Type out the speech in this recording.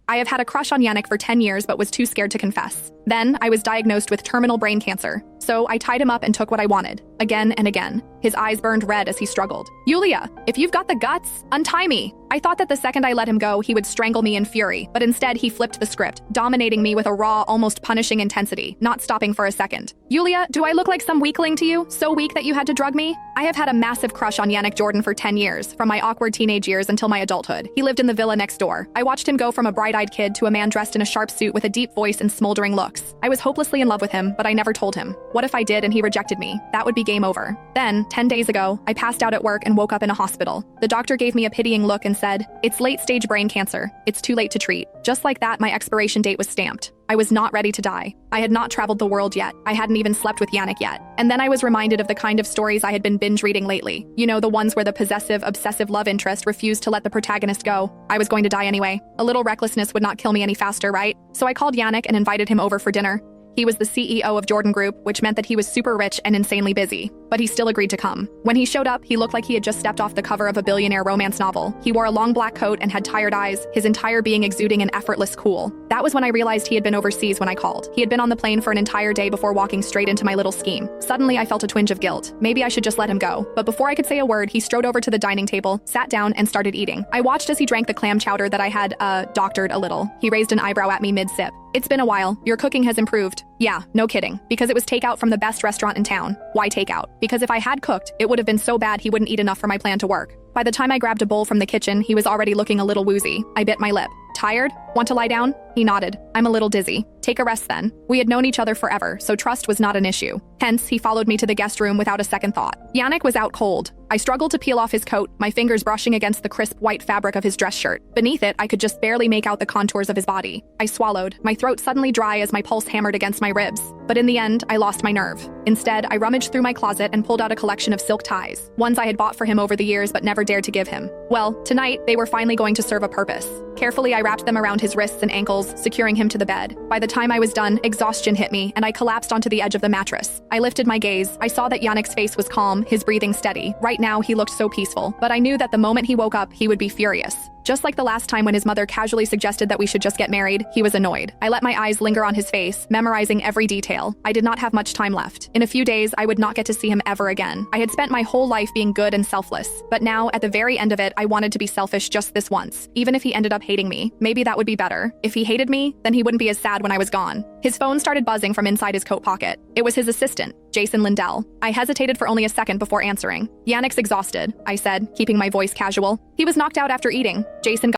I have had a crush on Yannick for 10 years but was too scared to confess. Then, I was diagnosed with terminal brain cancer. So, I tied him up and took what I wanted. Again and again. His eyes burned red as he struggled. Yulia, if you've got the guts, untie me. I thought that the second I let him go, he would strangle me in fury, but instead he flipped the script, dominating me with a raw, almost punishing intensity, not stopping for a second. Yulia, do I look like some weakling to you? So weak that you had to drug me? I have had a massive crush on Yannick Jordan for 10 years, from my awkward teenage years until my adulthood. He lived in the villa next door. I watched him go from a bright-eyed kid to a man dressed in a sharp suit with a deep voice and smoldering looks. I was hopelessly in love with him, but I never told him. What if I did and he rejected me? That would be game over. Then, 10 days ago, I passed out at work and woke up in a hospital. The doctor gave me a pitying look and said, "It's late-stage brain cancer. It's too late to treat." Just like that, my expiration date was stamped. I was not ready to die. I had not traveled the world yet. I hadn't even slept with Yannick yet. And then I was reminded of the kind of stories I had been binge reading lately. You know, the ones where the possessive, obsessive love interest refused to let the protagonist go. I was going to die anyway. A little recklessness would not kill me any faster, right? So I called Yannick and invited him over for dinner. He was the CEO of Jordan Group, which meant that he was super rich and insanely busy. But he still agreed to come. When he showed up, he looked like he had just stepped off the cover of a billionaire romance novel. He wore a long black coat and had tired eyes, his entire being exuding an effortless cool. That was when I realized he had been overseas when I called. He had been on the plane for an entire day before walking straight into my little scheme. Suddenly, I felt a twinge of guilt. Maybe I should just let him go. But before I could say a word, he strode over to the dining table, sat down, and started eating. I watched as he drank the clam chowder that I had, doctored a little. He raised an eyebrow at me mid-sip. "It's been a while. Your cooking has improved." Yeah, no kidding. Because it was takeout from the best restaurant in town. Why takeout? Because if I had cooked, it would have been so bad he wouldn't eat enough for my plan to work. By the time I grabbed a bowl from the kitchen, he was already looking a little woozy. I bit my lip. "Tired? Want to lie down?" He nodded. "I'm a little dizzy." "Take a rest then." We had known each other forever, so trust was not an issue. Hence, he followed me to the guest room without a second thought. Yannick was out cold. I struggled to peel off his coat, my fingers brushing against the crisp white fabric of his dress shirt. Beneath it, I could just barely make out the contours of his body. I swallowed, my throat suddenly dry as my pulse hammered against my ribs. But in the end, I lost my nerve. Instead, I rummaged through my closet and pulled out a collection of silk ties, ones I had bought for him over the years but never dared to give him. Well, tonight, they were finally going to serve a purpose. Carefully, I wrapped them around his wrists and ankles, securing him to the bed. By the time I was done, exhaustion hit me, and I collapsed onto the edge of the mattress. I lifted my gaze. I saw that Yannick's face was calm, his breathing steady. Right now, he looked so peaceful, but I knew that the moment he woke up, he would be furious. Just like the last time when his mother casually suggested that we should just get married, he was annoyed. I let my eyes linger on his face, memorizing every detail. I did not have much time left. In a few days, I would not get to see him ever again. I had spent my whole life being good and selfless. But now, at the very end of it, I wanted to be selfish just this once. Even if he ended up hating me, maybe that would be better. If he hated me, then he wouldn't be as sad when I was gone. His phone started buzzing from inside his coat pocket. It was his assistant, Jason Lindell. I hesitated for only a second before answering. "Yannick's exhausted," I said, keeping my voice casual. "He was knocked out after eating." Jason